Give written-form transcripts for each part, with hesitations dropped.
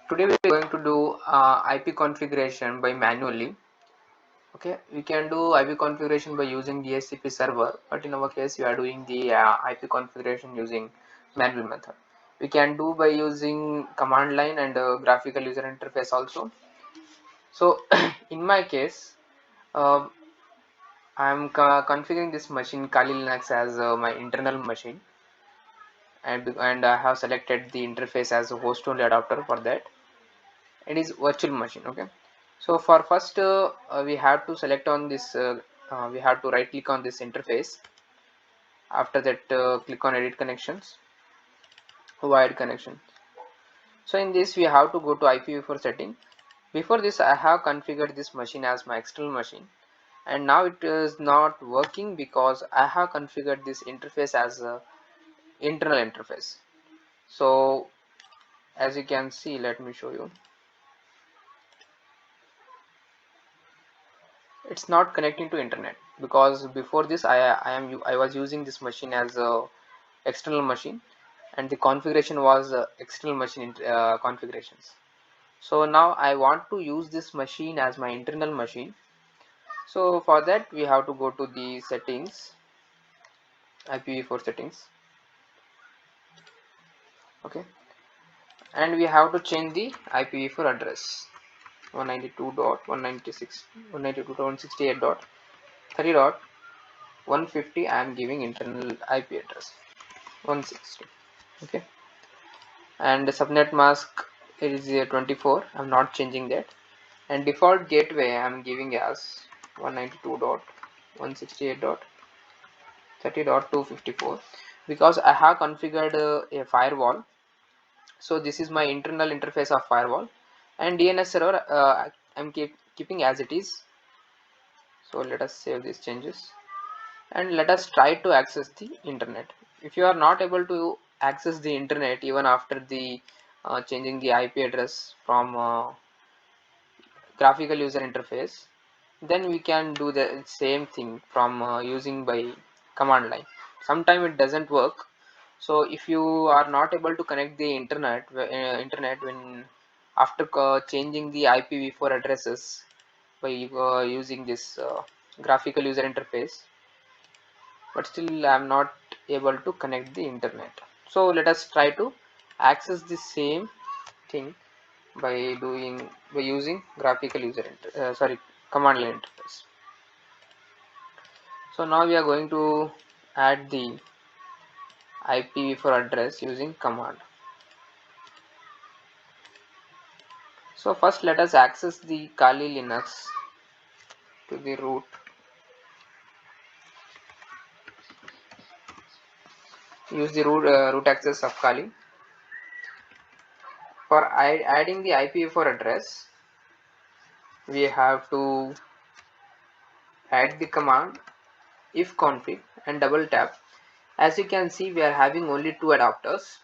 Today we are going to do IP configuration by manually. Okay, we can do IP configuration by using DHCP server, but in our case we are doing the IP configuration using manual method. We can do by using command line and graphical user interface also. So in my case, uh, I am configuring this machine Kali Linux as my internal machine, and I have selected the interface as a host only adapter for that. It is virtual machine. Okay, so for first we have to select on this we have to right click on this interface. After that click on edit connections, wired connection. So in this we have to go to IPv4 setting. Before this I have configured this machine as my external machine, and now it is not working because I have configured this interface as a internal interface. So as you can see, let me show you, it's not connecting to internet because before this I was using this machine as a external machine, and the configuration was external machine configurations. So now I want to use this machine as my internal machine. So for that we have to go to the settings, IPv4 settings. Okay, and we have to change the IPv4 address 192.168.30.150. I am giving internal IP address 160. Okay, and the subnet mask is 24. I'm not changing that, and default gateway I'm giving as 192.168.30.254 because I have configured a firewall. So this is my internal interface of firewall, and DNS server I'm keeping as it is. So let us save these changes and let us try to access the internet. If you are not able to access the internet even after the changing the IP address from graphical user interface, then we can do the same thing from using by command line. Sometimes it doesn't work. So if you are not able to connect the internet when after changing the IPv4 addresses by using this graphical user interface, but still I am not able to connect the internet. So let us try to access the same thing by using graphical user command line interface. So now we are going to add the IPv4 address using command. So first let us access the Kali Linux to the root. Use the root access of Kali. For adding the IPv4 address, we have to add the command ifconfig and double tap. As you can see, we are having only two adapters.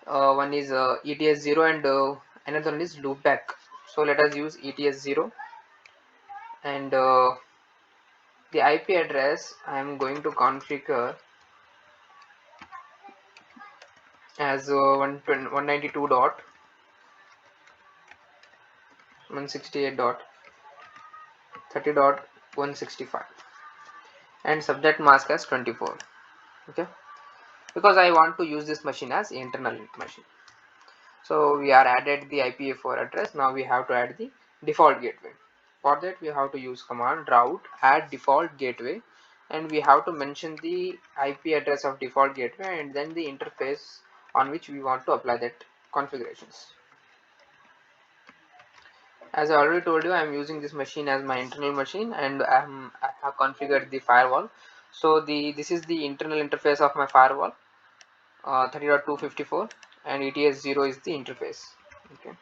One is ETS0 and another one is loopback. So let us use ETS0, and the IP address I am going to configure as 192.168.30.165 and subnet mask as 24. Okay, because I want to use this machine as internal machine. So we are added the IPv4 address. Now we have to add the default gateway. For that we have to use command route add default gateway, and we have to mention the IP address of default gateway and then the interface on which we want to apply that configurations. As I already told you, I am using this machine as my internal machine, and I have configured the firewall. So this is the internal interface of my firewall, 30.254, and ETS0 is the interface. Okay,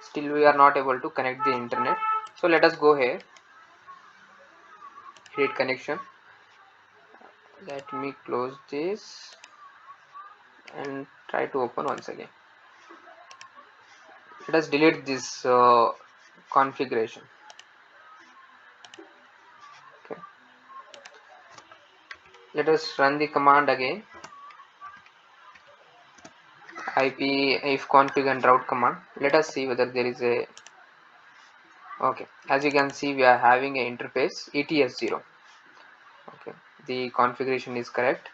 still we are not able to connect the internet. So let us go here, edit connection. Let me close this and try to open once again. Let us delete this configuration. Okay, let us run the command again. IP if config and route command. Let us see whether there is a, okay, as you can see we are having an interface ETS0. Okay, the configuration is correct.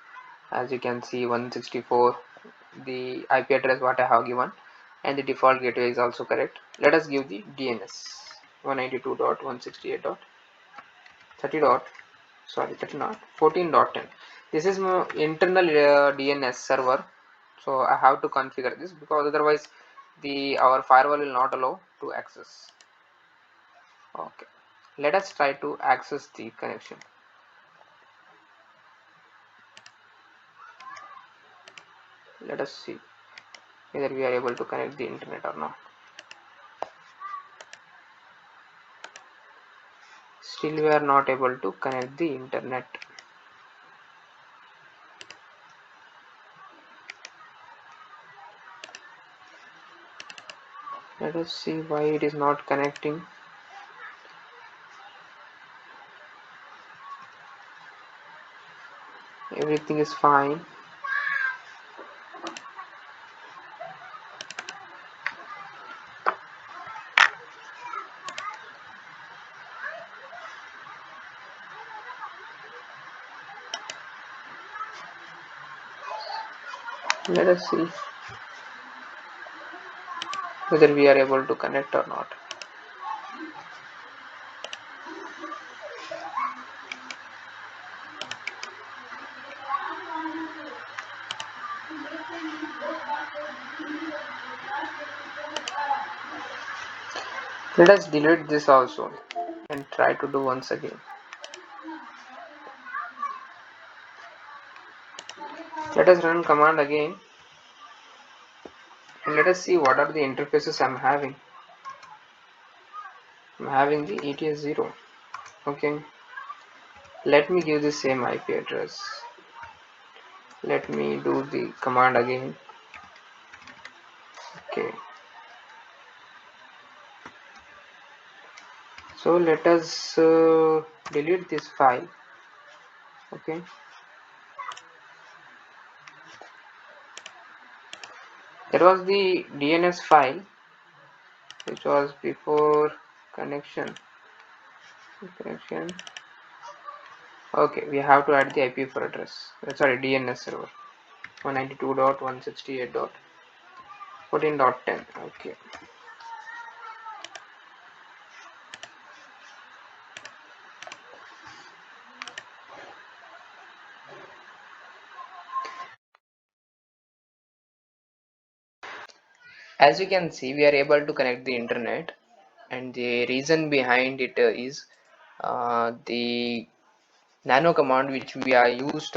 As you can see 164 the IP address what I have given, and the default gateway is also correct. Let us give the DNS 192.168.30 dot, sorry 30 not 14.10. This is my internal DNS server, so I have to configure this because otherwise the our firewall will not allow to access. Okay, let us try to access the connection. Let us see whether we are able to connect the internet or not. Still we are not able to connect the internet. Let us see why it is not connecting. Everything is fine. Let us see whether we are able to connect or not. Let us delete this also and try to do once again. Let us run command again and let us see what are the interfaces I'm having. I'm having the ETS0. Okay, let me give the same IP address. Let me do the command again. Okay, so let us delete this file. Okay, that was the DNS file which was before connection. Okay, we have to add the IP for address. Sorry, DNS server 192.168.14.10. Okay, as you can see we are able to connect the internet, and the reason behind it is the nano command which we are used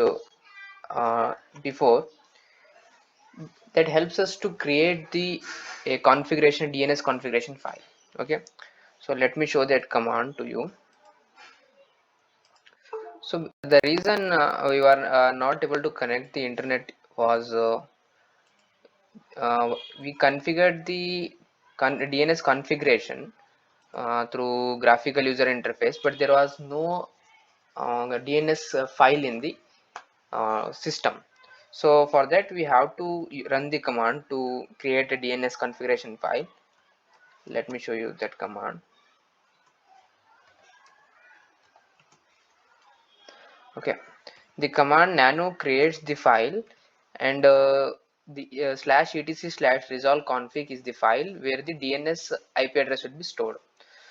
before, that helps us to create the a configuration DNS configuration file. Okay, so let me show that command to you. So the reason we were not able to connect the internet was we configured the DNS configuration through graphical user interface, but there was no DNS file in the system. So for that we have to run the command to create a DNS configuration file. Let me show you that command. Okay, the command nano creates the file, and the /etc/resolve config is the file where the DNS IP address will be stored.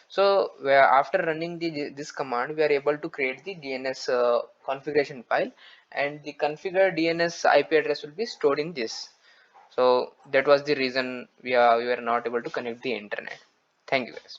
So where after running this command we are able to create the DNS configuration file, and the configured DNS IP address will be stored in this. So that was the reason we were not able to connect the internet. Thank you guys.